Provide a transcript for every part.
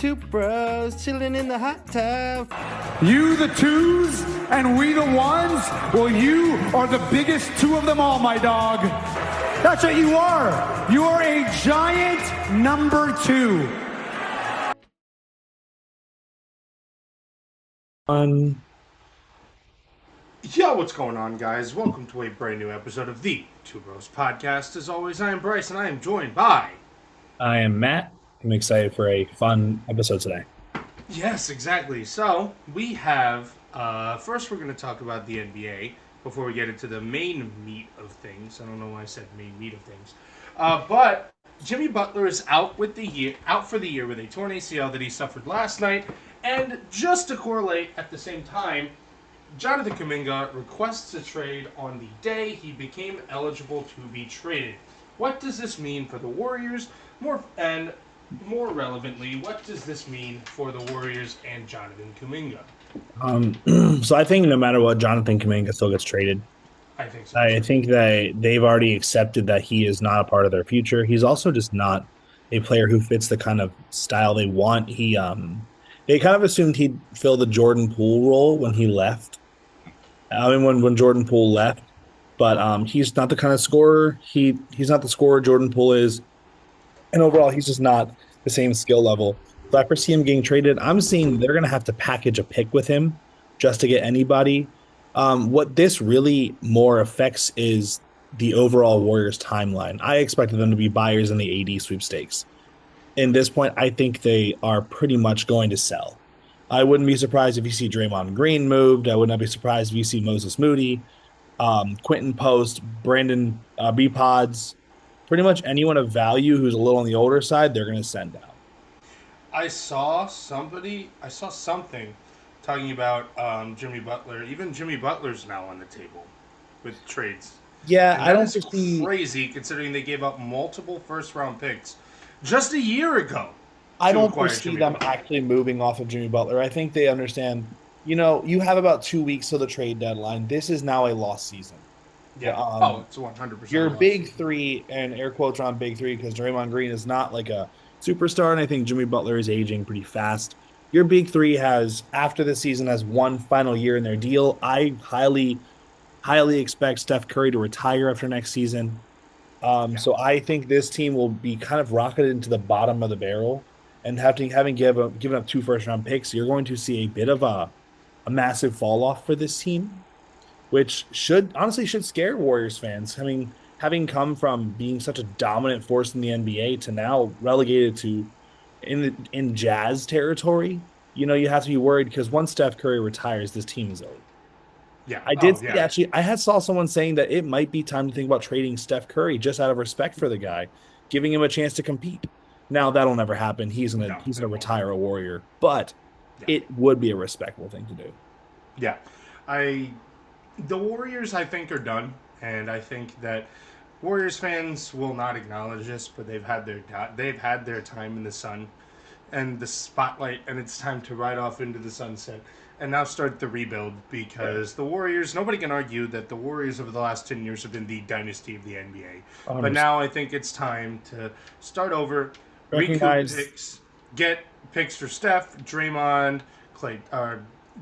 Two bros chilling in the hot tub. You the twos and we the ones? Well, you are the biggest two of them all, my dog. That's what you are. You are a giant number two. Yo, what's going on, guys? Welcome to a brand new episode of the Two Bros Podcast. As always, I am Bryce, and I am joined by... I am Matt. I'm excited for a fun episode today. Yes, exactly. So, we have... first, we're going to talk about the NBA before we get into the main meat of things. I don't know why I said main meat of things. But Jimmy Butler is out for the year with a torn ACL that he suffered last night. And just to correlate at the same time, Jonathan Kuminga requests a trade on the day he became eligible to be traded. What does this mean for the Warriors? More relevantly, what does this mean for the Warriors and Jonathan Kuminga? So I think no matter what, Jonathan Kuminga still gets traded. I think so. I think that they've already accepted that he is not a part of their future. He's also just not a player who fits the kind of style they want. They kind of assumed he'd fill the Jordan Poole role when he left. When Jordan Poole left, but he's not the kind of scorer. He's not the scorer Jordan Poole is, and overall, he's just not the same skill level. So I foresee him getting traded. I'm seeing they're going to have to package a pick with him just to get anybody. What this really more affects is the overall Warriors timeline. I expected them to be buyers in the AD sweepstakes. In this point, I think they are pretty much going to sell. I wouldn't be surprised if you see Draymond Green moved. I would not be surprised if you see Moses Moody, Quentin Post, Brandon B-Pods. Pretty much anyone of value who's a little on the older side, they're going to send out. I saw something talking about Jimmy Butler. Even Jimmy Butler's now on the table with trades. Yeah, and I don't see crazy considering they gave up multiple first-round picks just a year ago. I don't foresee them actually moving off of Jimmy Butler. I think they understand, you have about 2 weeks till the trade deadline. This is now a lost season. Yeah. It's 100%. Your big three, and air quotes around big three, because Draymond Green is not like a superstar, and I think Jimmy Butler is aging pretty fast. Your big three after the season, has one final year in their deal. I highly, highly expect Steph Curry to retire after next season. So I think this team will be kind of rocketed into the bottom of the barrel. And having given up 2 first-round picks, you're going to see a bit of a massive fall-off for this team, which should scare Warriors fans. I mean, having come from being such a dominant force in the NBA to now relegated to in Jazz territory, you have to be worried because once Steph Curry retires, this team is over. Yeah, I saw someone saying that it might be time to think about trading Steph Curry just out of respect for the guy, giving him a chance to compete. Now that'll never happen. He's gonna retire a Warrior, but it would be a respectable thing to do. Yeah, the Warriors I think are done, and I think that Warriors fans will not acknowledge this, but they've had their time in the sun and the spotlight, and it's time to ride off into the sunset and now start the rebuild because the Warriors. Nobody can argue that the Warriors over the last 10 years have been the dynasty of the NBA, 100%. But now I think it's time to start over. Recoup picks, get picks for Steph, Draymond,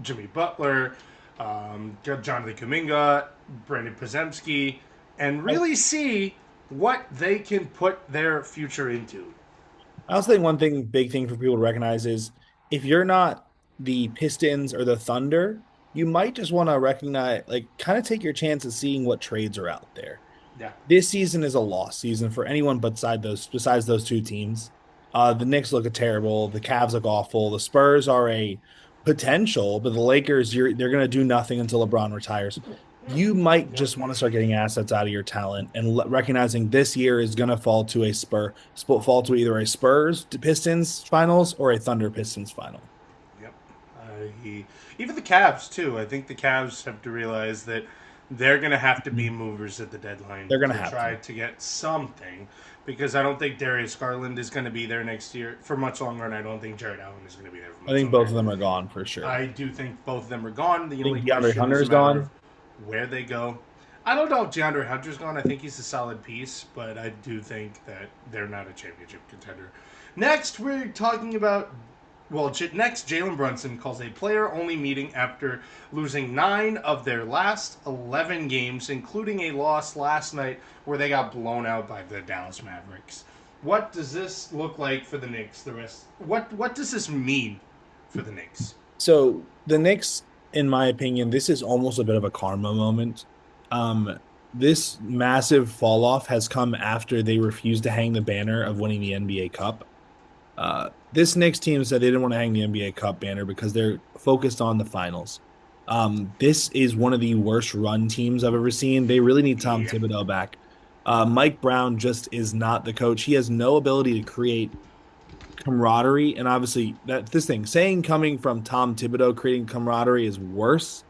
Jimmy Butler, Jonathan Kuminga, Brandon Podziemski, and really see what they can put their future into. I also think big thing for people to recognize is if you're not the Pistons or the Thunder, you might just want to recognize, kind of take your chance at seeing what trades are out there. Yeah. This season is a lost season for anyone besides those two teams. The Knicks look terrible. The Cavs look awful. The Spurs are a potential, but the Lakers, they're going to do nothing until LeBron retires. You might just want to start getting assets out of your talent and recognizing this year is going to fall to either a Spurs Pistons finals or a Thunder Pistons final. Yep. Even the Cavs too. I think the Cavs have to realize that they're going to have to be movers at the deadline. They're going to try to get something. Because I don't think Darius Garland is going to be there next year for much longer, and I don't think Jared Allen is going to be there for much longer. I think both of them are gone for sure. I do think both of them are gone. The only DeAndre Hunter's gone. Where they go. I don't know if DeAndre Hunter's gone. I think he's a solid piece, but I do think that they're not a championship contender. Next, we're talking about Next, Jalen Brunson calls a player-only meeting after losing 9 of their last 11 games, including a loss last night where they got blown out by the Dallas Mavericks. What does this look like for the Knicks? What does this mean for the Knicks? So the Knicks, in my opinion, this is almost a bit of a karma moment. This massive fall off has come after they refused to hang the banner of winning the NBA Cup. This Knicks team said they didn't want to hang the NBA Cup banner because they're focused on the finals. This is one of the worst run teams I've ever seen. They really need Tom Thibodeau back. Mike Brown just is not the coach. He has no ability to create camaraderie, and obviously saying coming from Tom Thibodeau creating camaraderie is worse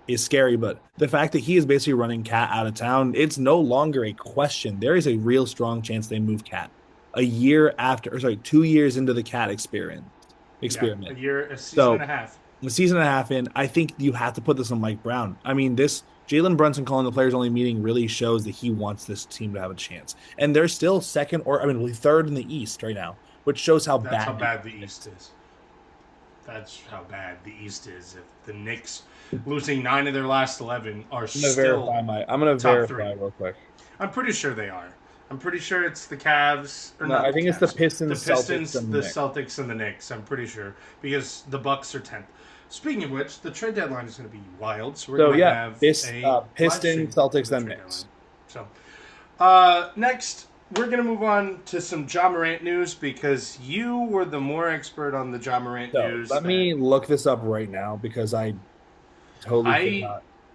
is scary, but the fact that he is basically running Cat out of town, it's no longer a question. There is a real strong chance they move Cat 2 years into the Cat experiment. A season and a half. A season and a half in, I think you have to put this on Mike Brown. I mean, this Jalen Brunson calling the players only meeting really shows that he wants this team to have a chance. And they're still third in the East right now, which shows how bad the East is. That's how bad the East is. If the Knicks losing 9 of their last 11 are still I'm going to verify real quick. I'm pretty sure they are. I'm pretty sure it's the Cavs. I think it's the Pistons, the Celtics, and the Knicks. I'm pretty sure because the Bucks are 10th. Speaking of which, the trade deadline is going to be wild. So we're going to have Pistons, Celtics, then Knicks. So next, we're going to move on to some Ja Morant news because you were the more expert on the Ja Morant news. Let me look this up right now because I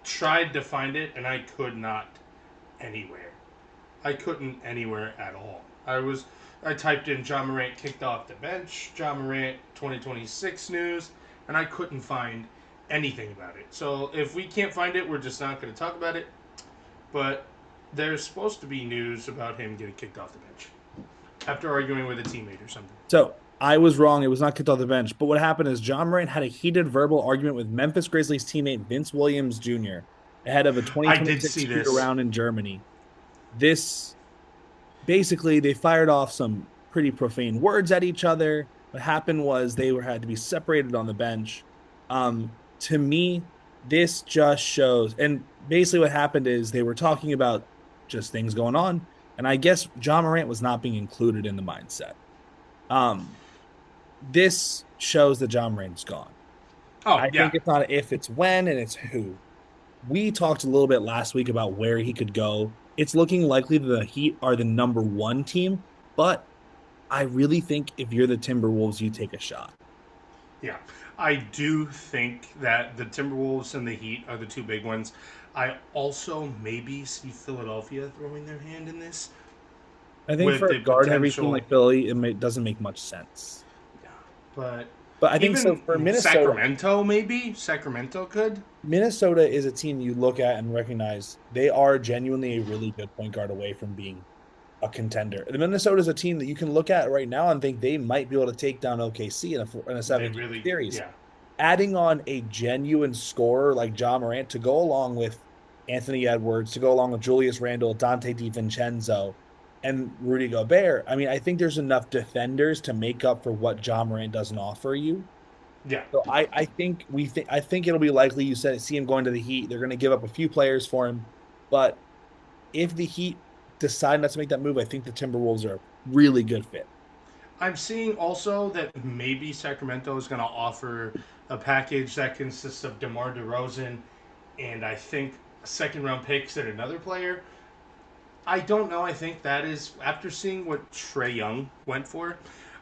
tried to find it and I could not anywhere. I couldn't anywhere at all. I typed in Ja Morant kicked off the bench, Ja Morant 2026 news, and I couldn't find anything about it. So if we can't find it, we're just not going to talk about it. But there's supposed to be news about him getting kicked off the bench after arguing with a teammate or something. So I was wrong. It was not kicked off the bench. But what happened is Ja Morant had a heated verbal argument with Memphis Grizzlies teammate Vince Williams Jr. ahead of a 2026 shoot-around in Germany. This, basically, they fired off some pretty profane words at each other. What happened was they had to be separated on the bench. To me, this just shows, and basically what happened is they were talking about just things going on, and I guess Ja Morant was not being included in the mindset. This shows that Ja Morant's gone. I think it's not if, it's when, and it's who. We talked a little bit last week about where he could go. It's looking likely the Heat are the number 1 team, but I really think if you're the Timberwolves, you take a shot. Yeah, I do think that the Timberwolves and the Heat are the 2 big ones. I also maybe see Philadelphia throwing their hand in this. I think for a guard heavy team like Philly, it doesn't make much sense. Yeah, but I think so for Minnesota, Sacramento could. Minnesota is a team you look at and recognize they are genuinely a really good point guard away from being a contender. The Minnesota is a team that you can look at right now and think they might be able to take down OKC in a 7-game series. Yeah. Adding on a genuine scorer like Ja Morant to go along with Anthony Edwards, to go along with Julius Randle, Dante DiVincenzo, and Rudy Gobert. I mean, I think there's enough defenders to make up for what Ja Morant doesn't offer you. Yeah. So I think it'll be likely you see him going to the Heat. They're going to give up a few players for him, but if the Heat decide not to make that move, I think the Timberwolves are a really good fit. I'm seeing also that maybe Sacramento is going to offer a package that consists of DeMar DeRozan and I think second-round picks and another player. I don't know. I think that is, after seeing what Trae Young went for,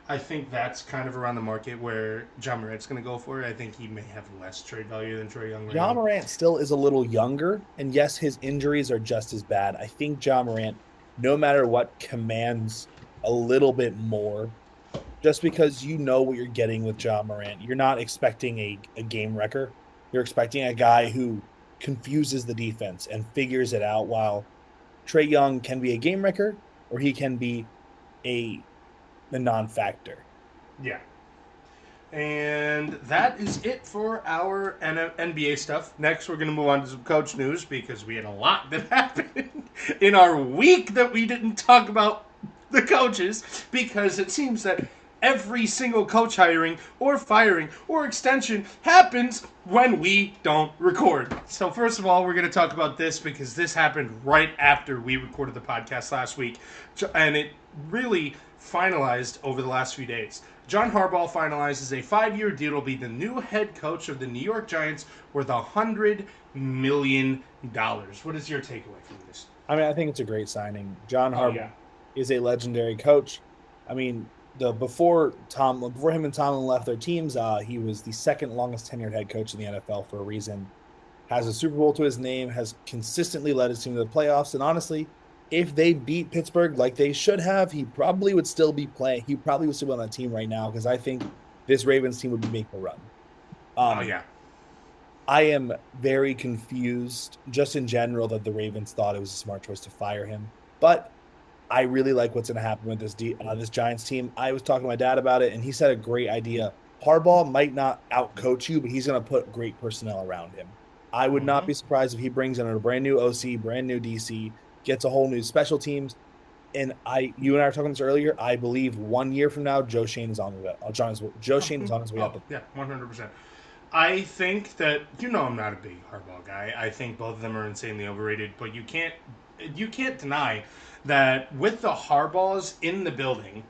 I think that's kind of around the market where Ja Morant's going to go for it. I think he may have less trade value than Trae Young. Ja Morant still is a little younger, and yes, his injuries are just as bad. I think Ja Morant, no matter what, commands a little bit more just because you know what you're getting with Ja Morant. You're not expecting a game wrecker. You're expecting a guy who confuses the defense and figures it out, while Trae Young can be a game wrecker or he can be a non-factor. Yeah. And that is it for our NBA stuff. Next, we're going to move on to some coach news because we had a lot that happened in our week that we didn't talk about the coaches, because it seems that every single coach hiring or firing or extension happens when we don't record. So first of all, we're going to talk about this because this happened right after we recorded the podcast last week, and it really finalized over the last few days. John Harbaugh finalizes a 5-year deal to be the new head coach of the New York Giants worth $100 million. What is your takeaway from this? I mean, I think it's a great signing. John Harbaugh is a legendary coach. I mean, before him and Tomlin left their teams, he was the second longest tenured head coach in the NFL for a reason. Has a Super Bowl to his name, has consistently led his team to the playoffs, and honestly, if they beat Pittsburgh like they should have, he probably would still be playing. He probably would still be on that team right now because I think this Ravens team would be making a run. I am very confused just in general that the Ravens thought it was a smart choice to fire him. But I really like what's going to happen with this Giants team. I was talking to my dad about it, and he said a great idea. Harbaugh might not outcoach you, but he's going to put great personnel around him. I would not be surprised if he brings in a brand new OC, brand new DC, gets a whole new special teams. And you and I were talking this earlier. I believe 1 year from now, Joe Schoen is on his way up. Yeah, 100%. I think that, I'm not a big Harbaugh guy. I think both of them are insanely overrated, but you can't deny that with the Harbaughs in the building,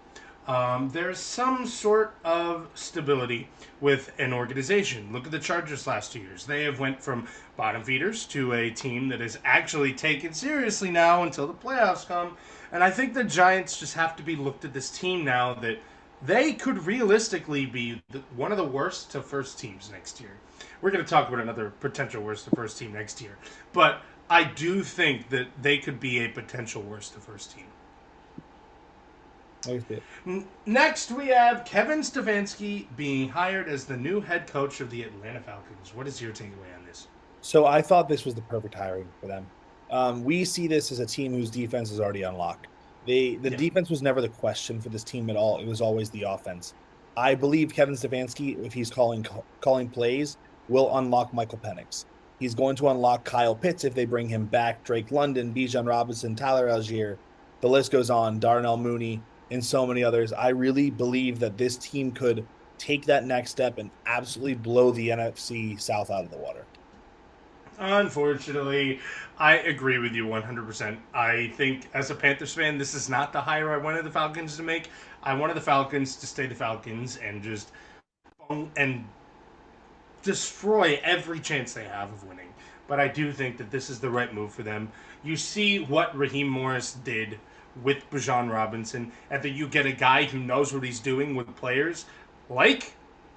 there's some sort of stability with an organization. Look at the Chargers last 2 years. They have went from bottom feeders to a team that is actually taken seriously now until the playoffs come. And I think the Giants just have to be looked at this team now that they could realistically be one of the worst to first teams next year. We're going to talk about another potential worst to first team next year. But I do think that they could be a potential worst to first team. Next, we have Kevin Stefanski being hired as the new head coach of the Atlanta Falcons. What is your takeaway on this? So I thought this was the perfect hiring for them. We see this as a team whose defense is already unlocked. The defense was never the question for this team at all. It was always the offense. I believe Kevin Stefanski, if he's calling plays, will unlock Michael Penix. He's going to unlock Kyle Pitts if they bring him back, Drake London, Bijan Robinson, Tyler Algier. The list goes on, Darnell Mooney, and so many others. I really believe that this team could take that next step and absolutely blow the NFC South out of the water. Unfortunately, I agree with you 100%. I think as a Panthers fan, this is not the hire I wanted the Falcons to make. I wanted the Falcons to stay the Falcons and just destroy every chance they have of winning. But I do think that this is the right move for them. You see what Raheem Morris did with Bijan Robinson, and that you get a guy who knows what he's doing with players like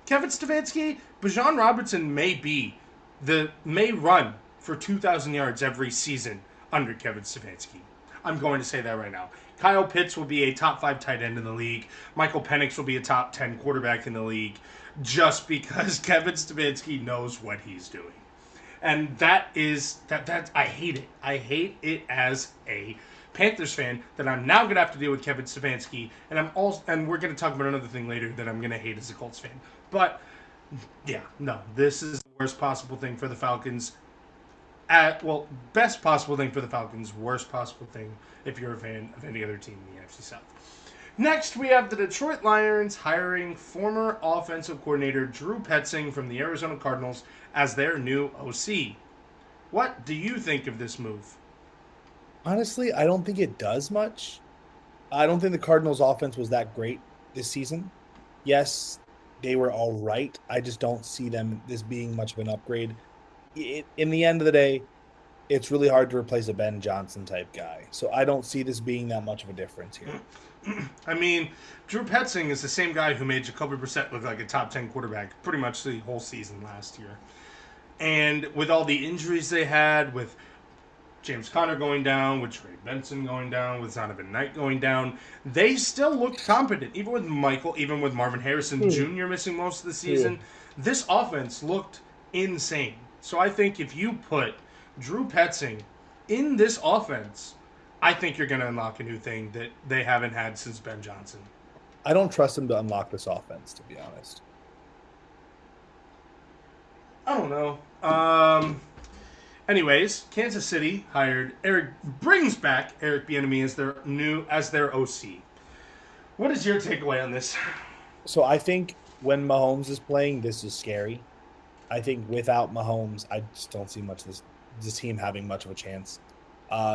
Kevin Stefanski. Bijan Robinson may run for 2,000 yards every season under Kevin Stefanski. I'm going to say that right now. Kyle Pitts will be a top 5 tight end in the league. Michael Penix will be a top 10 quarterback in the league just because Kevin Stefanski knows what he's doing. And that I hate it. I hate it as a Panthers fan that I'm now going to have to deal with Kevin Stefanski, and we're going to talk about another thing later that I'm going to hate as a Colts fan. But yeah, no, this is the worst possible thing for the Falcons. Best possible thing for the Falcons, worst possible thing if you're a fan of any other team in the NFC South. Next, we have the Detroit Lions hiring former offensive coordinator Drew Petzing from the Arizona Cardinals as their new OC. What do you think of this move? Honestly, I don't think it does much. I don't think the Cardinals' offense was that great this season. Yes, they were all right. I just don't see this being much of an upgrade. In the end of the day, it's really hard to replace a Ben Johnson type guy. So I don't see this being that much of a difference here. I mean, Drew Petzing is the same guy who made Jacoby Brissett look like a top 10 quarterback pretty much the whole season last year. And with all the injuries they had, with James Conner going down, with Trey Benson going down, with Zonovan Knight going down, they still looked competent. Even with Marvin Harrison Jr. missing most of the season, this offense looked insane. So I think if you put Drew Petzing in this offense, I think you're going to unlock a new thing that they haven't had since Ben Johnson. I don't trust him to unlock this offense, to be honest. I don't know. Anyways, Kansas City brings back Eric Bieniemy as their OC. What is your takeaway on this? So I think when Mahomes is playing, this is scary. I think without Mahomes, I just don't see much of this team having much of a chance.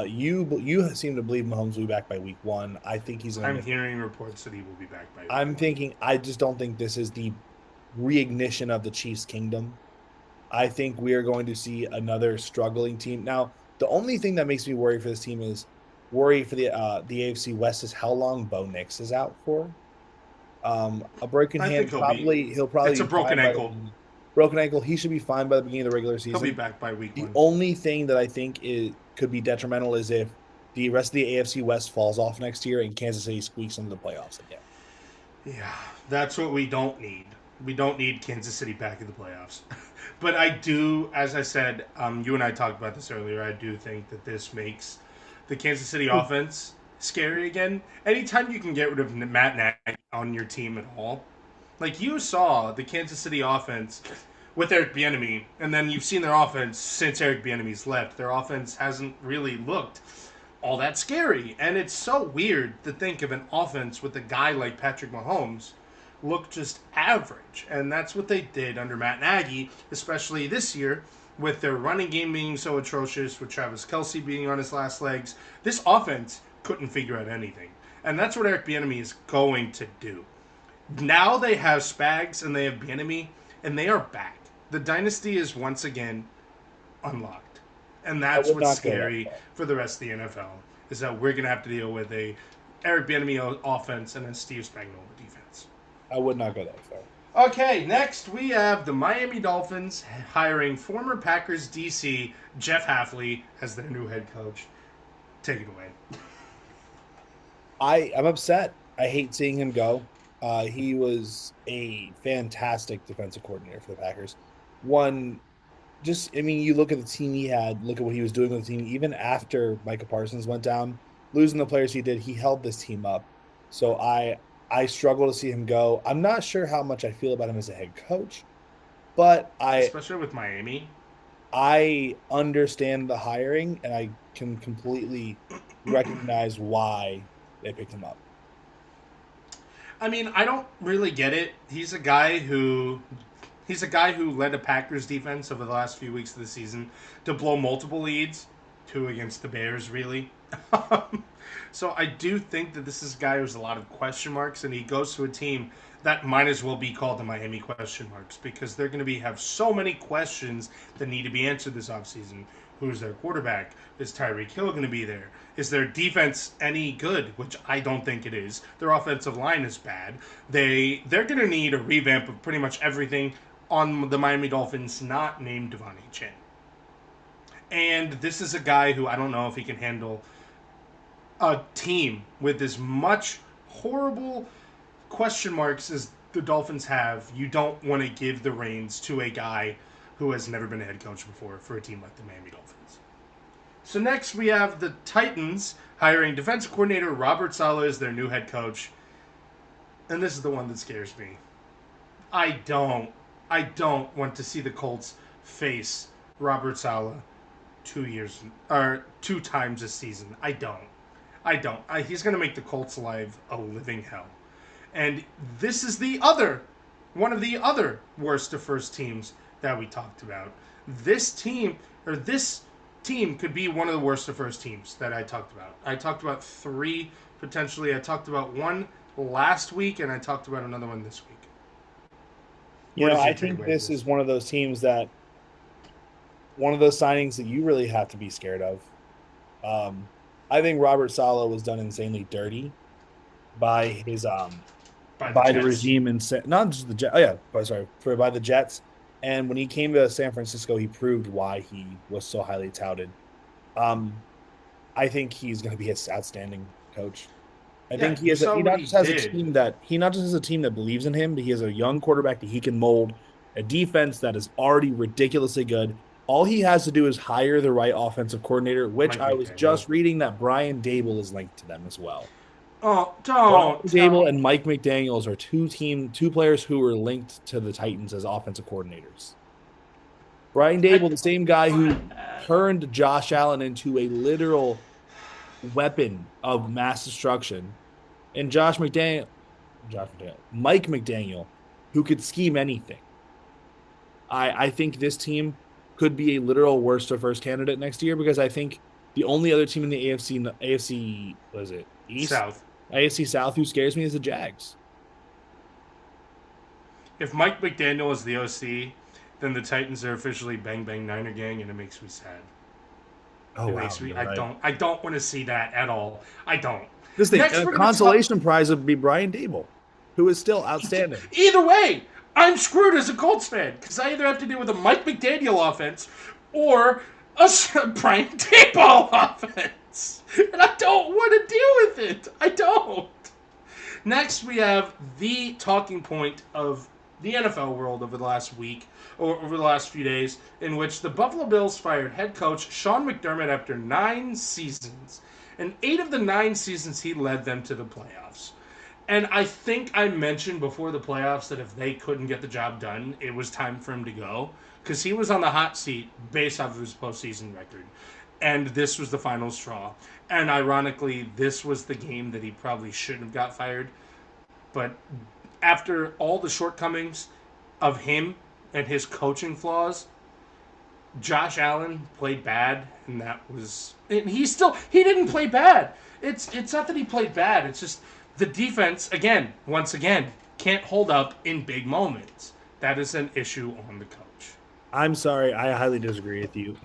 You seem to believe Mahomes will be back by week 1. I think he's going to I'm miss. hearing reports that he will be back by week I'm one. thinking I just don't think this is the reignition of the Chiefs' kingdom. I think we are going to see another struggling team. Now, the only thing that makes me worry for this team is worry for the AFC West is how long Bo Nix is out for. A broken I think hand, he'll probably it's a be fine broken by ankle. broken ankle. He should be fine by the beginning of the regular He'll be season. back by week The one. only thing that I think could be detrimental is if the rest of the AFC West falls off next year and Kansas City squeaks into the playoffs again. Yeah, that's what we don't need. We don't need Kansas City back in the playoffs. But I do, as I said, you and I talked about this earlier. I do think that this makes the Kansas City offense scary again. Anytime you can get rid of Matt Nagy on your team at all, like you saw the Kansas City offense with Eric Bieniemy, and then you've seen their offense since Eric Bieniemy's left. Their offense hasn't really looked all that scary, and it's so weird to think of an offense with a guy like Patrick Mahomes look just average, and that's what they did under Matt Nagy, especially this year with their running game being so atrocious, with Travis Kelsey being on his last legs. This offense couldn't figure out anything, and that's what Eric Bieniemy is going to do. Now they have Spags and they have Bieniemy, and they are back. The dynasty is once again unlocked, and I that's would what's not go that scary far. for the rest of the NFL. Is that we're gonna have to deal with a Eric Bieniemy offense and a Steve Spagnuolo defense. I would not go that far. Okay, next we have the Miami Dolphins hiring former Packers DC Jeff Hafley as their new head coach. Take it away. I'm upset. I hate seeing him go. He was a fantastic defensive coordinator for the Packers. One, just I mean, you look at the team he had, look at what he was doing with the team. Even after Micah Parsons went down, losing the players he did, he held this team up. So I struggle to see him go. I'm not sure how much I feel about him as a head coach, but Especially with Miami. I understand the hiring and I can completely recognize why they picked him up. I mean, I don't really get it. He's a guy who led a Packers defense over the last few weeks of the season to blow multiple leads, two against the Bears, really. So I do think that this is a guy who has a lot of question marks, and he goes to a team that might as well be called the Miami question marks because they're going to have so many questions that need to be answered this offseason. Who's their quarterback? Is Tyreek Hill going to be there? Is their defense any good? Which I don't think it is. Their offensive line is bad. They're going to need a revamp of pretty much everything on the Miami Dolphins, not named Devontae Chin. And this is a guy who I don't know if he can handle a team with as much horrible question marks as the Dolphins have. You don't want to give the reins to a guy who has never been a head coach before for a team like the Miami Dolphins. So next we have the Titans hiring defensive coordinator Robert Saleh as their new head coach. And this is the one that scares me. I don't want to see the Colts face Robert Saleh 2 years or 2 times this season. I don't. He's going to make the Colts' life a living hell. And this is one of the other worst of first teams that we talked about. This team could be one of the worst of first teams that I talked about. I talked about 3 potentially. I talked about one last week, and I talked about another one this week. You What know, is I your think takeaway this of this? is one of those teams that one of those signings that you really have to be scared of. I think Robert Sala was done insanely dirty by his By the by the Jets. regime and not just the Jets. Oh yeah, sorry, for by the Jets. And when he came to San Francisco, he proved why he was so highly touted. Um, I think he's going to be an outstanding coach. I Yeah, think you saw he what not he just has a did. team that he not just has a team that believes in him, but he has a young quarterback that he can mold, a defense that is already ridiculously good. All he has to do is hire the right offensive coordinator, which Mike I was McDaniel. just reading that Brian Dable is linked to them as well. Oh, Brian don't Dable tell. and Mike McDaniels are two players who were linked to the Titans as offensive coordinators. Brian Dable, the same guy who turned Josh Allen into a literal weapon of mass destruction, and Josh McDaniel Josh McDaniel, Mike McDaniel, who could scheme anything. I think this team could be a literal worst to first candidate next year because I think the only other team in the AFC, what is it, East? South. AFC South who scares me is the Jags. If Mike McDaniel is the OC, then the Titans are officially Bang Bang Niner Gang, and it makes me sad. Oh, It wow. makes me. You're I right. don't want to see that at all. I don't. This thing, Next, a we're gonna consolation prize would be Brian Dable, who is still outstanding. Either way, I'm screwed as a Colts fan because I either have to deal with a Mike McDaniel offense or a Brian Daboll offense, and I don't want to deal with it. I don't. Next, we have the talking point of the NFL world over the last week or over the last few days, in which the Buffalo Bills fired head coach Sean McDermott after 9 seasons. And 8 of the 9 seasons, he led them to the playoffs. And I think I mentioned before the playoffs that if they couldn't get the job done, it was time for him to go. Because he was on the hot seat based off of his postseason record. And this was the final straw. And ironically, this was the game that he probably shouldn't have got fired. But after all the shortcomings of him and his coaching flaws, Josh Allen played bad, and he didn't play bad. It's not that he played bad. It's just the defense once again can't hold up in big moments. That is an issue on the coach. I'm sorry, I highly disagree with you.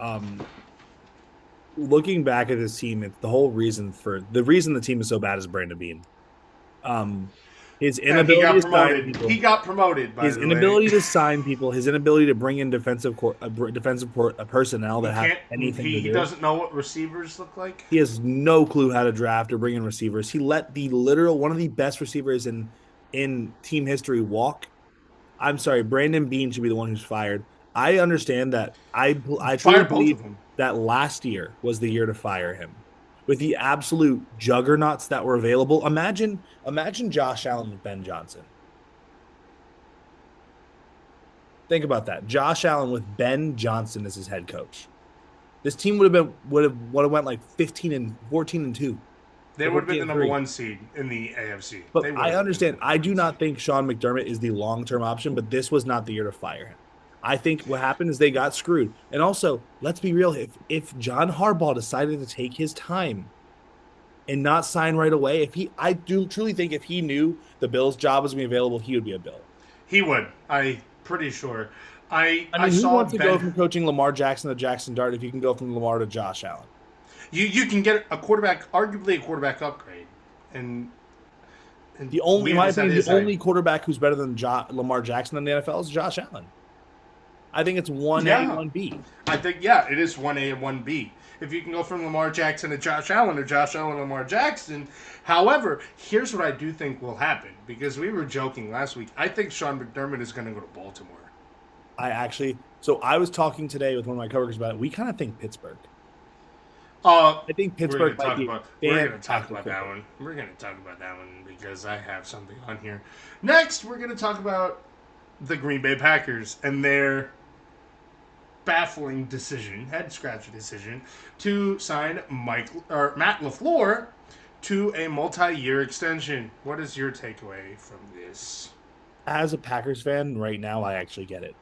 Looking back at this team, it's the reason the team is so bad is Brandon Beane. His And he inability got to sign promoted. people, He got promoted. By his the inability way. to sign people, his inability to bring in defensive personnel that have anything to He do. doesn't know what receivers look like. He has no clue how to draft or bring in receivers. He let one of the best receivers in team history walk. I'm sorry, Brandon Beane should be the one who's fired. I understand that. I truly Fire both believe of them. that last year was the year to fire him. With the absolute juggernauts that were available, imagine Josh Allen with Ben Johnson. Think about that. Josh Allen with Ben Johnson as his head coach. This team would have went like 15 and 14 and 2. They would have been the number 3. 1 seed in the AFC. But They would I have understand. been. I do not think Sean McDermott is the long-term option, but this was not the year to fire him. I think what happened is they got screwed. And also, let's be real. If John Harbaugh decided to take his time and not sign right away, I do truly think if he knew the Bills' job was going to be available, he would be a Bill. He would. I'm pretty sure. I Who saw wants to Ben, go from coaching Lamar Jackson to Jackson Dart if you can go from Lamar to Josh Allen? You can get arguably a quarterback upgrade, and The only, in weird my as that opinion, is, the only quarterback who's better than Lamar Jackson in the NFL is Josh Allen. I think it's 1A, Yeah. 1B. I think it is 1A and 1B. If you can go from Lamar Jackson to Josh Allen or Josh Allen to Lamar Jackson. However, here's what I do think will happen, because we were joking last week. I think Sean McDermott is going to go to Baltimore. I was talking today with one of my coworkers about it. We kind of think Pittsburgh. I I think we're Pittsburgh going might be. to talk about that one. We're going to talk about that one because I have something on here. Next, we're going to talk about the Green Bay Packers and their baffling decision, head-scratcher decision, to sign Matt LaFleur to a multi-year extension. What is your takeaway from this? As a Packers fan right now, I actually get it.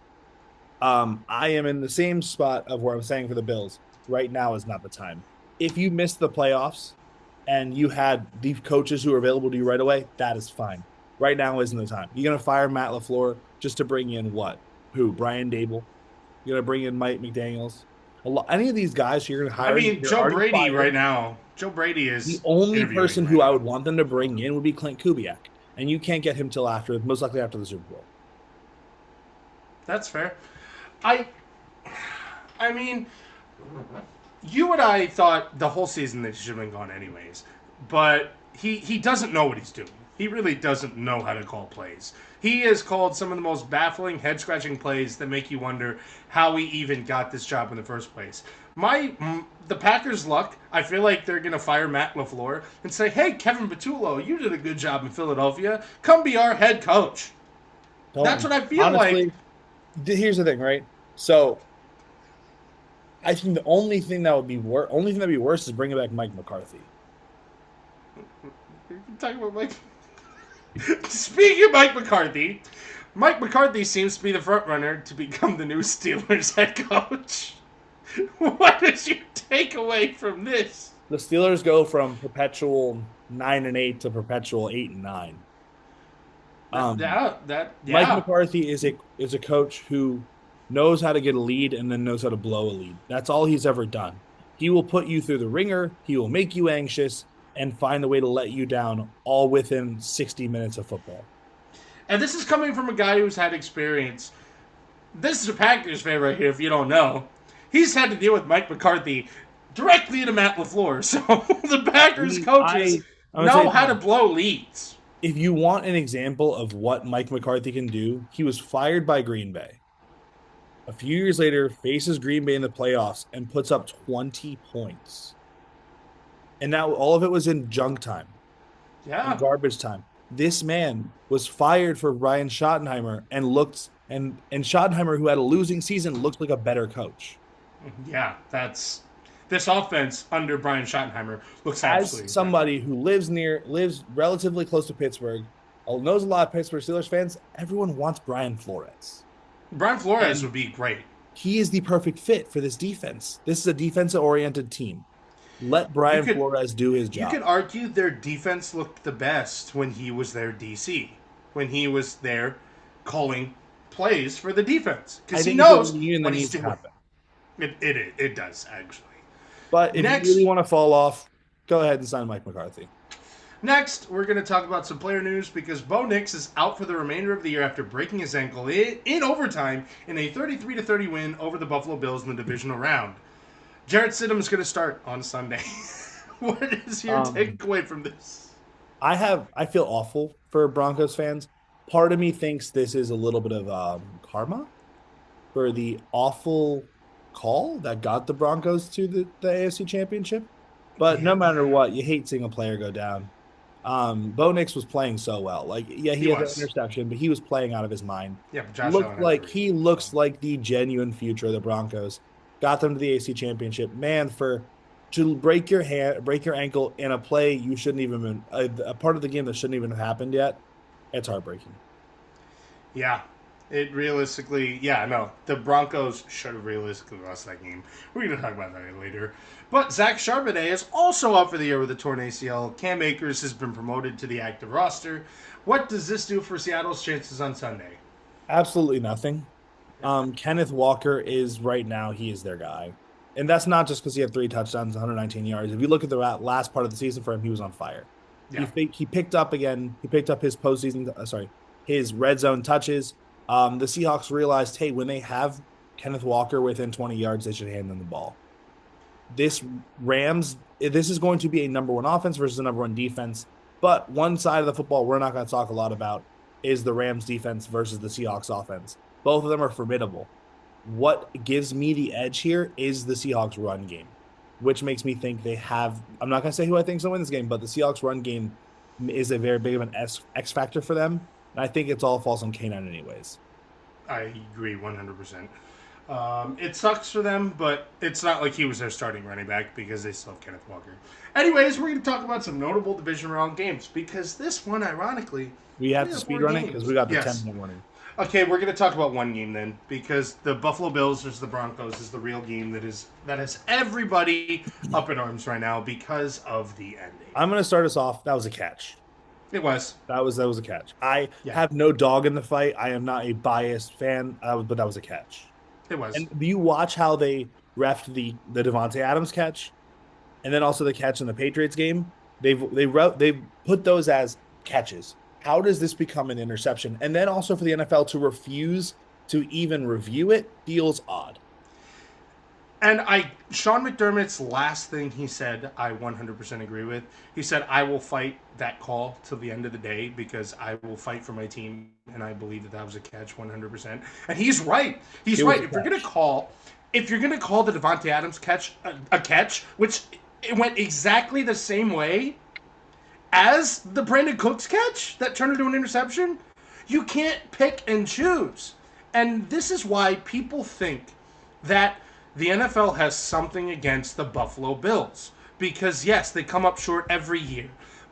I am in the same spot of where I'm saying for the Bills. Right now is not the time. If you missed the playoffs and you had the coaches who are available to you right away, that is fine. Right now isn't the time. You're going to fire Matt LaFleur just to bring in what? Who? Brian Dable? You're going to bring in Mike McDaniels? Any of these guys you're going to hire? I mean, Joe Brady right now. Joe Brady is the only interviewing person right who I now. would want them to bring in would be Clint Kubiak, and you can't get him till most likely after the Super Bowl. That's fair. I mean, you and I thought the whole season that he should have been gone anyways, but he doesn't know what he's doing. He really doesn't know how to call plays. He has called some of the most baffling, head-scratching plays that make you wonder how he even got this job in the first place. The Packers' luck, I feel like they're going to fire Matt LaFleur and say, hey, Kevin Patullo, you did a good job in Philadelphia. Come be our head coach. That's what I feel like. Here's the thing, right? So, I think the only thing that'd be worse is bringing back Mike McCarthy. You're talking about Mike. Speaking of Mike McCarthy seems to be the front runner to become the new Steelers head coach. What is your takeaway from this? The Steelers go from perpetual 9-8 to perpetual 8-9. Yeah. Mike McCarthy is a coach who knows how to get a lead and then knows how to blow a lead. That's all he's ever done. He will put you through the ringer. He will make you anxious and find a way to let you down, all within 60 minutes of football. And this is coming from a guy who's had experience. This is a Packers fan right here, if you don't know. He's had to deal with Mike McCarthy directly to Matt LaFleur. So the Packers coaches know how to blow leads. If you want an example of what Mike McCarthy can do, he was fired by Green Bay. A few years later, faces Green Bay in the playoffs and puts up 20 points. And now all of it was in junk time. Yeah. In garbage time. This man was fired for Brian Schottenheimer and Schottenheimer, who had a losing season, looked like a better coach. Yeah, this offense under Brian Schottenheimer looks absolutely. As somebody who lives relatively close to Pittsburgh, knows a lot of Pittsburgh Steelers fans, everyone wants Brian Flores. Brian Flores would be great. He is the perfect fit for this defense. This is a defensive-oriented team. Let Brian Flores do his job. You could argue their defense looked the best when he was their DC, when he was there calling plays for the defense, because he knows what he's doing. It does, actually. But if you really want to fall off, go ahead and sign Mike McCarthy. Next, we're going to talk about some player news because Bo Nix is out for the remainder of the year after breaking his ankle in overtime in a 33-30 win over the Buffalo Bills in the divisional round. Jarrett Stidham is going to start on Sunday. What is your takeaway from this? I feel awful for Broncos fans. Part of me thinks this is a little bit of karma for the awful call that got the Broncos to the AFC Championship. But no matter what, you hate seeing a player go down. Bo Nix was playing so well. He had an interception, but he was playing out of his mind. Yeah, but he looks like the genuine future of the Broncos. Got them to the AFC Championship. Man, to break your ankle in a play you shouldn't even been a part of the game that shouldn't even have happened yet. It's heartbreaking. Yeah. The Broncos should have realistically lost that game. We're going to talk about that later. But Zach Charbonnet is also out for the year with a torn ACL. Cam Akers has been promoted to the active roster. What does this do for Seattle's chances on Sunday? Absolutely nothing. Kenneth Walker is right now, he is their guy. And that's not just because he had 3 touchdowns, 119 yards. If you look at the last part of the season for him, he was on fire. Yeah. He picked up his postseason, his red zone touches. The Seahawks realized, hey, when they have Kenneth Walker within 20 yards, they should hand them the ball. This is going to be a number 1 offense versus a number 1 defense. But one side of the football we're not going to talk a lot about is the Rams defense versus the Seahawks offense. Both of them are formidable. What gives me the edge here is the Seahawks run game, which makes me think they have – I'm not going to say who I think is going to win this game, but the Seahawks run game is a very big of an X factor for them. And I think it's all falls on K9 anyways. I agree 100%. It sucks for them, but it's not like he was their starting running back because they still have Kenneth Walker. Anyways, we're going to talk about some notable division round games because this one, ironically... We have to speed run it because we got the 10-minute warning. Okay, we're going to talk about one game then, because the Buffalo Bills versus the Broncos is the real game that has everybody up in arms right now because of the ending. I'm going to start us off. That was a catch. It was. That was a catch. I have no dog in the fight. I am not a biased fan, but that was a catch. It was. And do you watch how they refed the Devontae Adams catch, and then also the catch in the Patriots game? They've put those as catches. How does this become an interception? And then also for the NFL to refuse to even review it feels odd. And Sean McDermott's last thing he said, I 100% agree with. He said, I will fight that call till the end of the day because I will fight for my team, and I believe that was a catch 100%. And he's right. He's right. If you're going to call the Devontae Adams catch a catch, which it went exactly the same way as the Brandon Cooks catch that turned into an interception, you can't pick and choose. And this is why people think that the NFL has something against the Buffalo Bills. Because, yes, they come up short every year.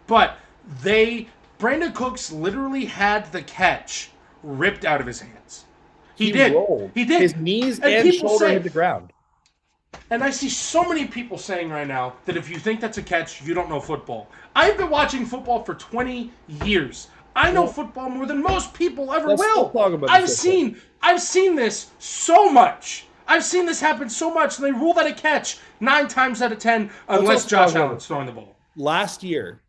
But they Brandon Cooks literally had the catch ripped out of his hands. He did. Rolled. He did. His knees And and people shoulder say- hit the ground. And I see so many people saying right now that if you think that's a catch, you don't know football. I've been watching football for 20 years. I know football more than most people ever Let's will. talk about the I've seen this so much. I've seen this happen so much. And they rule that a catch 9 times out of 10 unless also Josh talk about Allen's throwing the ball. Last year,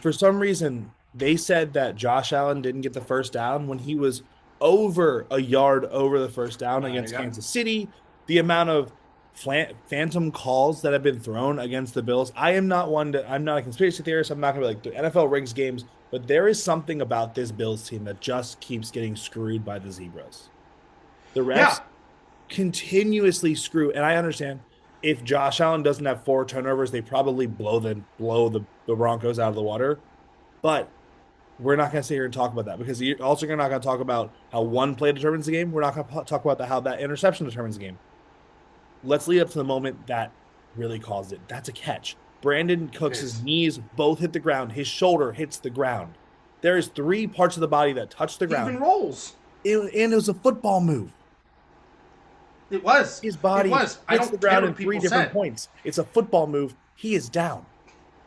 for some reason, they said that Josh Allen didn't get the first down when he was over a yard over the first down against yeah. Kansas City. The amount of phantom calls that have been thrown against the Bills. I'm not a conspiracy theorist. I'm not going to be like the NFL rigs games, but there is something about this Bills team that just keeps getting screwed by the Zebras. The refs continuously screw, and I understand if Josh Allen doesn't have 4 turnovers, they probably blow the Broncos out of the water. But we're not going to sit here and talk about that because you're also not going to talk about how one play determines the game. We're not going to talk about how that interception determines the game. Let's lead up to the moment that really caused it. That's a catch. Brandon Cooks' knees both hit the ground. His shoulder hits the ground. There is 3 parts of the body that touch the ground. Even rolls. And it was a football move. It was. His body hits hits the ground in 3 different points. It's a football move. He is down.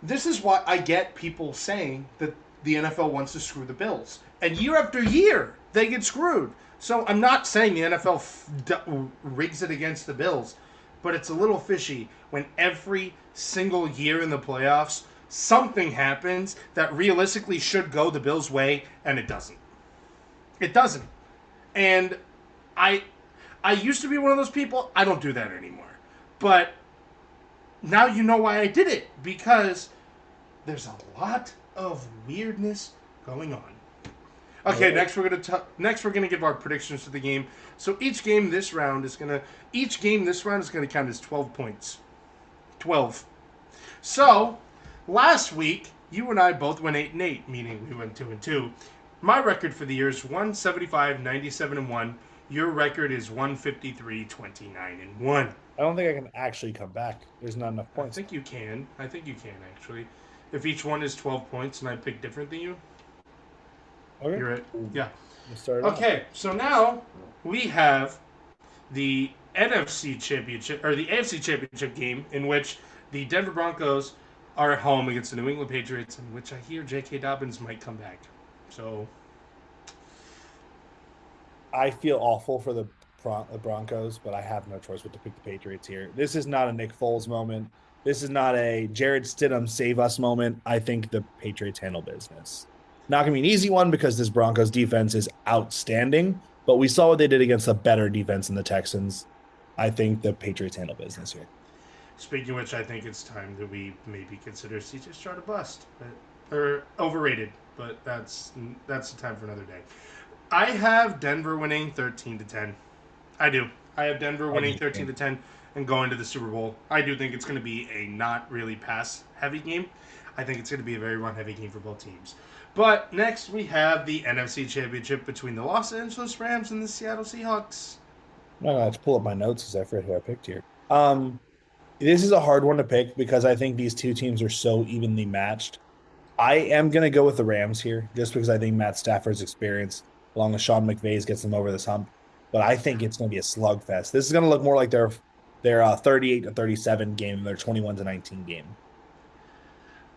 This is why I get people saying that the NFL wants to screw the Bills. And year after year, they get screwed. So I'm not saying the NFL rigs it against the Bills, but it's a little fishy when every single year in the playoffs, something happens that realistically should go the Bills' way, and it doesn't. It doesn't. And I used to be one of those people. I don't do that anymore. But now you know why I did it. Because there's a lot of weirdness going on. Okay, next we're gonna give our predictions to the game. So each game this round is gonna count as 12 points. 12. So last week you and I both went 8-8, meaning we went 2-2. My record for the year is 175, 97-1. Your record is 153, 29-1. I don't think I can actually come back. There's not enough I points. think you can actually. If each one is 12 points and I pick different than you, Okay. you're it. Yeah. Let's start it off. Okay, so now we have the NFC Championship, or the AFC Championship game, in which the Denver Broncos are at home against the New England Patriots, in which I hear J.K. Dobbins might come back. So I feel awful for the Broncos, but I have no choice but to pick the Patriots here. This is not a Nick Foles moment. This is not a Jared Stidham save us moment. I think the Patriots handle business. Not going to be an easy one because this Broncos defense is outstanding, but we saw what they did against a better defense in the Texans. I think the Patriots handle business here. speaking of which, I think it's time that we maybe consider C.J. Stroud a bust, or overrated. But that's the time for another day. I have Denver winning 13-10. I do. I have Denver winning 13-10 and going to the Super Bowl. I do think it's going to be a not really pass-heavy game. I think it's going to be a very run-heavy game for both teams. But next we have the NFC Championship between the Los Angeles Rams and the Seattle Seahawks. I'm not going to pull up my notes because I forget who I picked here. This is a hard one to pick because I think these two teams are so evenly matched. I am going to go with the Rams here just because I think Matt Stafford's experience along with Sean McVay's gets them over this hump. But I think it's going to be a slugfest. This is going to look more like their 38-37 game, their 21-19 game.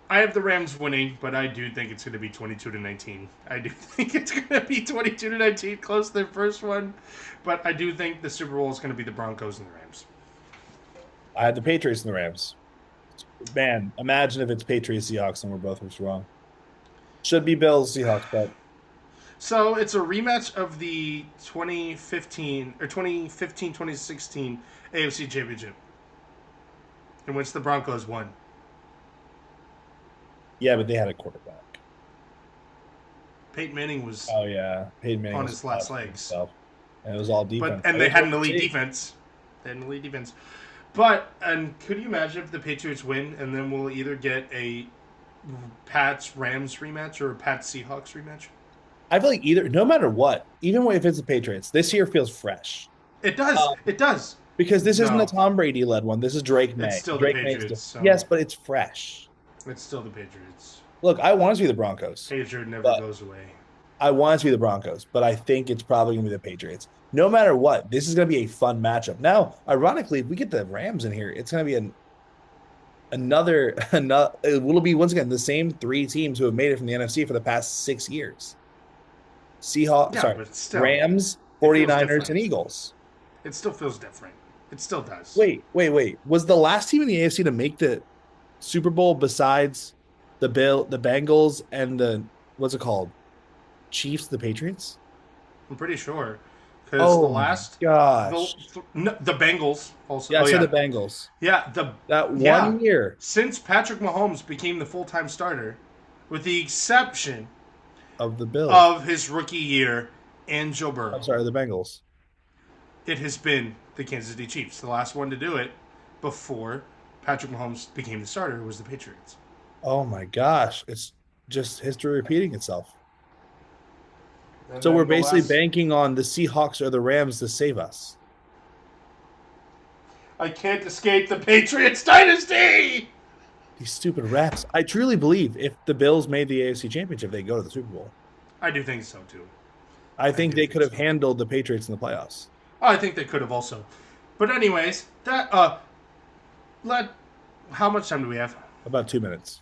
I have the Rams winning, but I do think it's going to be 22-19. I do think it's going to be 22-19, close to their first one. But I do think the Super Bowl is going to be the Broncos and the Rams. I had the Patriots and the Rams. Man, imagine if it's Patriots Seahawks and we're both wrong. Should be Bills Seahawks, but So it's a rematch of the 2015-2016 AFC Championship, in which the Broncos won. yeah, but they had a quarterback. Peyton Manning was, Oh yeah, Peyton Manning on was his last tough legs. himself. And it was all defense. and they had an elite defense. But could you imagine if the Patriots win, and then we'll either get a Pats Rams rematch or a Pats Seahawks rematch? I feel like no matter what, even if it's the Patriots, this year feels fresh. It does. It does. Because this isn't No. a Tom Brady-led one. This is Drake May. still the Drake Patriots, May's so- Yes, but it's fresh. It's still the Patriots. Look, I want it to be the Broncos. Patriot never But- goes away. I want it to be the Broncos, but I think it's probably going to be the Patriots. No matter what, this is going to be a fun matchup. Now, ironically, if we get the Rams in here, it's going to be another. It will be once again the same three teams who have made it from the NFC for the past 6 years. Seahawks, Yeah, but still, Rams, feels 49ers, different. and Eagles. It still feels different. It still does. Wait. Was the last team in the AFC to make the Super Bowl besides the Bengals, and the what's it called? Chiefs, the Patriots? I'm pretty sure. Because Oh, the last. gosh. The Bengals also. Yeah, I oh, said yeah. the Bengals. Yeah, That Yeah. one year since Patrick Mahomes became the full-time starter, with the exception of the Bills. of his rookie year and Joe Burrow, I'm sorry, the Bengals. it has been the Kansas City Chiefs. The last one to do it before Patrick Mahomes became the starter was the Patriots. Oh my gosh. It's just history repeating itself. And So then we're the basically last- banking on the Seahawks or the Rams to save us. I can't escape the Patriots dynasty! These stupid refs. I truly believe if the Bills made the AFC Championship, they go to the Super Bowl. I do think so, too. I think do they think could have so. handled the Patriots in the playoffs. I think they could have also. But anyways, how much time do we have? About 2 minutes.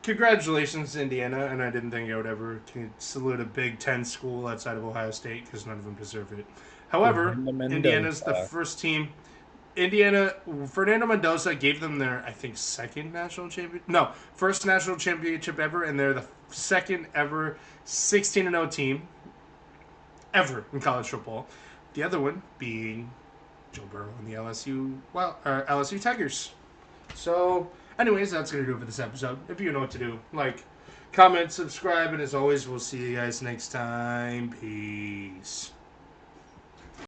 Congratulations, Indiana, and I didn't think I would ever salute a Big Ten school outside of Ohio State because none of them deserve it. However, Fernando Mendoza. Indiana's the first team. Fernando Mendoza gave them their, I think, first national championship ever, and they're the second ever 16-0 team ever in college football. The other one being Joe Burrow and the LSU Tigers. So, anyways, that's going to do it for this episode. If you know what to do, like, comment, subscribe, and as always, we'll see you guys next time. Peace.